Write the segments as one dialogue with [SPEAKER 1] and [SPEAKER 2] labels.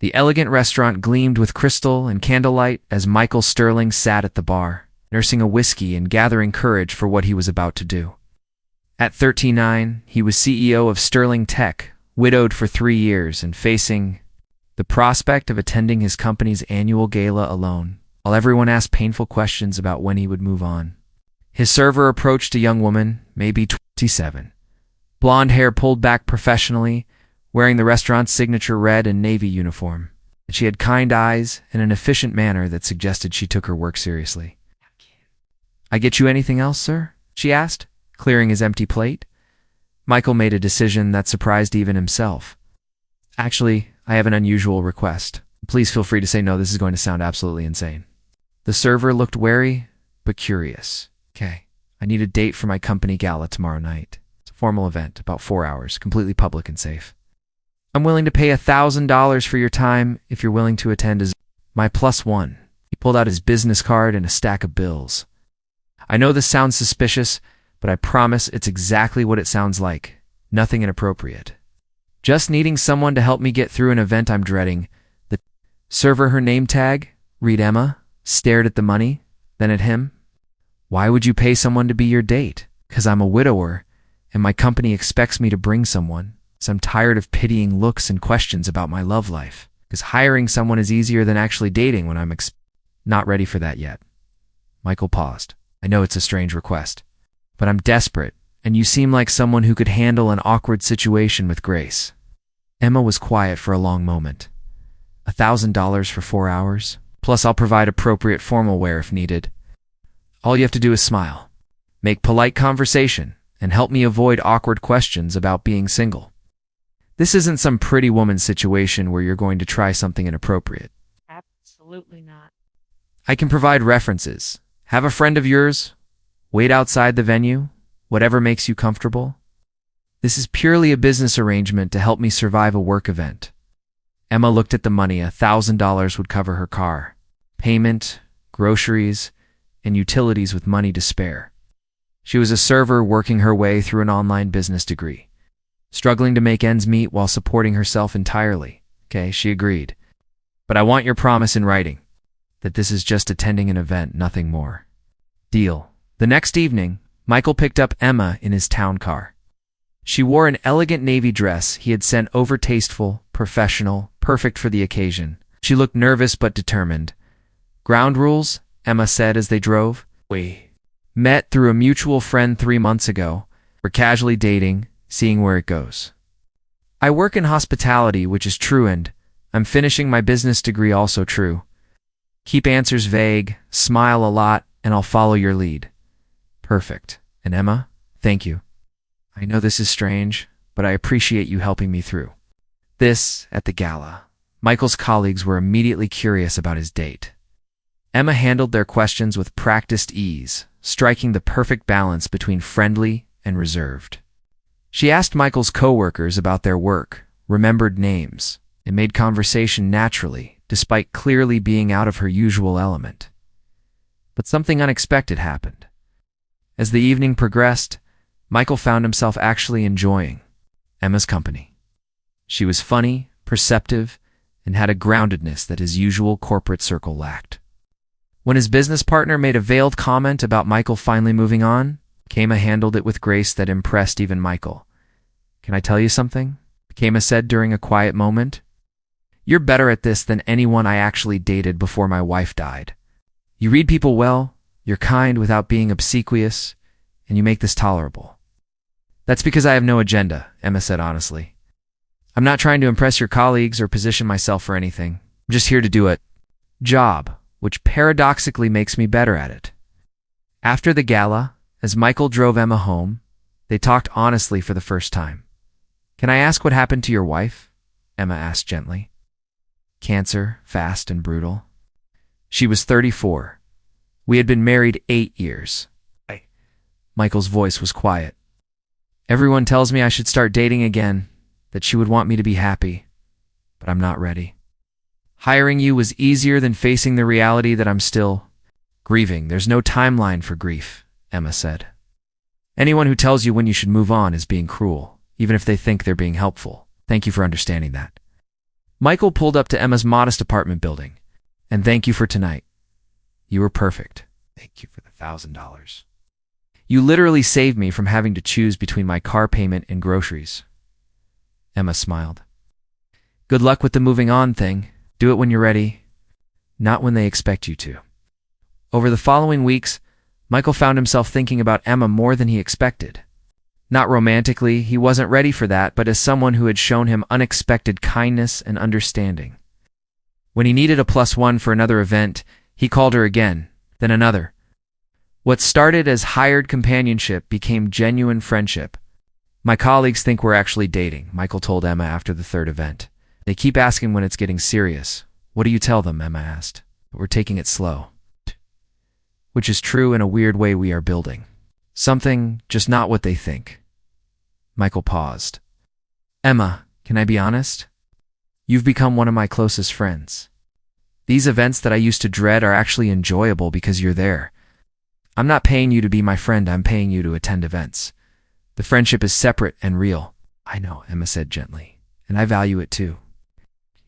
[SPEAKER 1] The elegant restaurant gleamed with crystal and candlelight as Michael Sterling sat at the bar, nursing a whiskey and gathering courage for what he was about to do. At 39, he was CEO of Sterling Tech, widowed for 3 years and facing the prospect of attending his company's annual gala alone, while everyone asked painful questions about when he would move on. His server approached a young woman, maybe 27. Blonde hair pulled back professionally, wearing the restaurant's signature red and navy uniform. She had kind eyes and an efficient manner that suggested she took her work seriously. "I get you anything else, sir?" she asked, clearing his empty plate. Michael made a decision that surprised even himself. "Actually, I have an unusual request. Please feel free to say no, this is going to sound absolutely insane." The server looked wary, but curious. "Okay, I need a date for my company gala tomorrow night. It's a formal event, about 4 hours, completely public and safe. I'm willing to pay $1,000 for your time if you're willing to attend as my +1. He pulled out his business card and a stack of bills. "I know this sounds suspicious, but I promise it's exactly what it sounds like. Nothing inappropriate. Just needing someone to help me get through an event I'm dreading." The server, her name tag, read Emma, stared at the money, then at him. "Why would you pay someone to be your date?" "'Cause I'm a widower, and my company expects me to bring someone. So I'm tired of pitying looks and questions about my love life. 'Cause hiring someone is easier than actually dating when I'm not ready for that yet." Michael paused. "I know it's a strange request, but I'm desperate, and you seem like someone who could handle an awkward situation with grace." Emma was quiet for a long moment. $1,000 for 4 hours? Plus I'll provide appropriate formal wear if needed. All you have to do is smile, make polite conversation, and help me avoid awkward questions about being single. This isn't some pretty woman situation where you're going to try something inappropriate.
[SPEAKER 2] Absolutely not.
[SPEAKER 1] I can provide references. Have a friend of yours wait outside the venue, whatever makes you comfortable. This is purely a business arrangement to help me survive a work event. Emma looked at the money. $1,000 would cover her car, payment, groceries, and utilities with money to spare. She was a server working her way through an online business degree, struggling to make ends meet while supporting herself entirely. "Okay," she agreed. "But I want your promise in writing that this is just attending an event, nothing more." Deal. The next evening, Michael picked up Emma in his town car. She wore an elegant navy dress he had sent over, tasteful, professional, perfect for the occasion. She looked nervous but determined. "Ground rules," Emma said as they drove. "We met through a mutual friend 3 months ago. We're casually dating, seeing where it goes. I work in hospitality, which is true, and I'm finishing my business degree, also true. Keep answers vague, smile a lot, and I'll follow your lead." "Perfect. And Emma, thank you. I know this is strange, but I appreciate you helping me through." This, at the gala, Michael's colleagues were immediately curious about his date. Emma handled their questions with practiced ease, striking the perfect balance between friendly and reserved. She asked Michael's coworkers about their work, remembered names, and made conversation naturally, despite clearly being out of her usual element. But something unexpected happened. As the evening progressed, Michael found himself actually enjoying Emma's company. She was funny, perceptive, and had a groundedness that his usual corporate circle lacked. When his business partner made a veiled comment about Michael finally moving on, Kema handled it with grace that impressed even Michael. "Can I tell you something?" Kema said during a quiet moment. "You're better at this than anyone I actually dated before my wife died. You read people well, you're kind without being obsequious, and you make this tolerable." "That's because I have no agenda," Emma said honestly. "I'm not trying to impress your colleagues or position myself for anything. I'm just here to do a job, which paradoxically makes me better at it." After the gala, as Michael drove Emma home, they talked honestly for the first time. "Can I ask what happened to your wife?" Emma asked gently. "Cancer, fast and brutal. She was 34. We had been married 8 years. Michael's voice was quiet. "Everyone tells me I should start dating again, that she would want me to be happy, but I'm not ready. Hiring you was easier than facing the reality that I'm still grieving. There's no timeline for grief," Emma said. "Anyone who tells you when you should move on is being cruel, even if they think they're being helpful. Thank you for understanding that." Michael pulled up to Emma's modest apartment building. And thank you for tonight. You were perfect. Thank you for the $1,000. You literally saved me from having to choose between my car payment and groceries. Emma smiled. Good luck with the moving on thing. Do it when you're ready, not when they expect you to. Over the following weeks, Michael found himself thinking about Emma more than he expected. Not romantically, he wasn't ready for that, but as someone who had shown him unexpected kindness and understanding. When he needed a +1 for another event, he called her again, then another. What started as hired companionship became genuine friendship. My colleagues think we're actually dating, Michael told Emma after the third event. They keep asking when it's getting serious. What do you tell them? Emma asked. We're taking it slow. Which is true in a weird way. We are building something, just not what they think. Michael paused. Emma, can I be honest? You've become one of my closest friends. These events that I used to dread are actually enjoyable because you're there. I'm not paying you to be my friend, I'm paying you to attend events. The friendship is separate and real. I know, Emma said gently, and I value it too.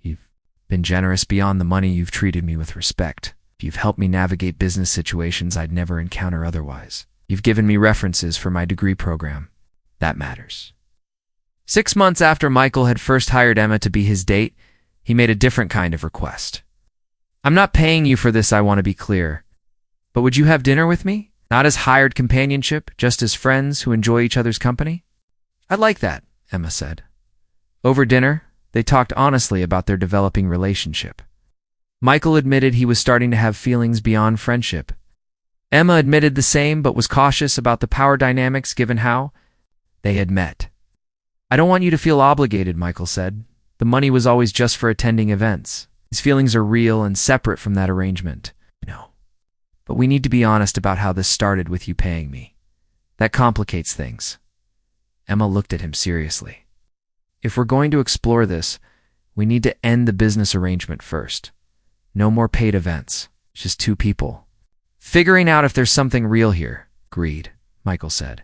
[SPEAKER 1] You've been generous beyond the money. You've treated me with respect. You've helped me navigate business situations I'd never encounter otherwise. You've given me references for my degree program. That matters. 6 months after Michael had first hired Emma to be his date, he made a different kind of request. I'm not paying you for this, I want to be clear. But would you have dinner with me? Not as hired companionship, just as friends who enjoy each other's company? I'd like that, Emma said. Over dinner, they talked honestly about their developing relationship. Michael admitted he was starting to have feelings beyond friendship. Emma admitted the same, but was cautious about the power dynamics given how they had met. I don't want you to feel obligated, Michael said. The money was always just for attending events. His feelings are real and separate from that arrangement. No. But we need to be honest about how this started with you paying me. That complicates things. Emma looked at him seriously. If we're going to explore this, we need to end the business arrangement first. No more paid events. Just two people figuring out if there's something real here. Agreed, Michael said.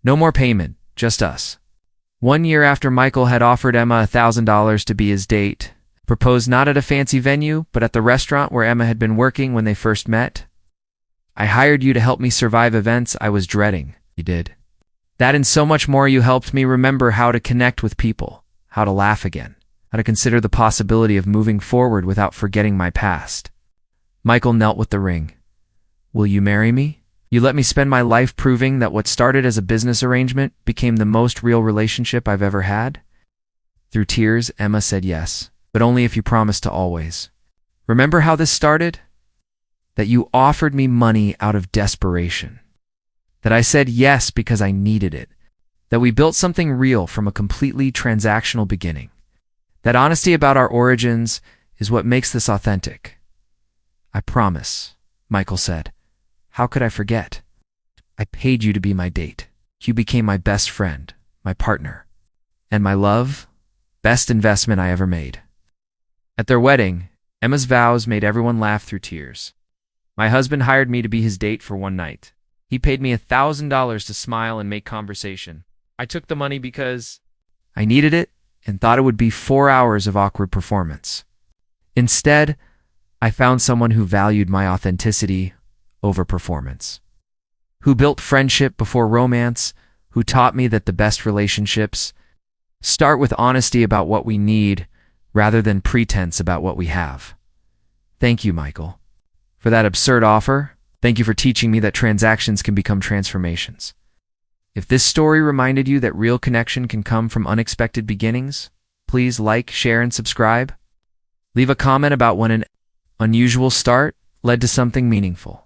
[SPEAKER 1] No more payment, just us. 1 year after Michael had offered Emma $1,000 to be his date, proposed not at a fancy venue, but at the restaurant where Emma had been working when they first met. I hired you to help me survive events I was dreading. You did. That and so much more. You helped me remember how to connect with people, how to laugh again, how to consider the possibility of moving forward without forgetting my past. Michael knelt with the ring. Will you marry me? You let me spend my life proving that what started as a business arrangement became the most real relationship I've ever had? Through tears, Emma said yes, but only if you promise to always. Remember how this started? That you offered me money out of desperation. That I said yes because I needed it. That we built something real from a completely transactional beginning. That honesty about our origins is what makes this authentic. I promise, Michael said. How could I forget? I paid you to be my date. You became my best friend, my partner, and my love, best investment I ever made. At their wedding, Emma's vows made everyone laugh through tears. My husband hired me to be his date for one night. He paid me $1,000 to smile and make conversation. I took the money because I needed it and thought it would be 4 hours of awkward performance. Instead, I found someone who valued my authenticity over performance, who built friendship before romance, who taught me that the best relationships start with honesty about what we need rather than pretense about what we have. Thank you, Michael, for that absurd offer. Thank you for teaching me that transactions can become transformations. If this story reminded you that real connection can come from unexpected beginnings, please like, share, and subscribe. Leave a comment about when an unusual start led to something meaningful.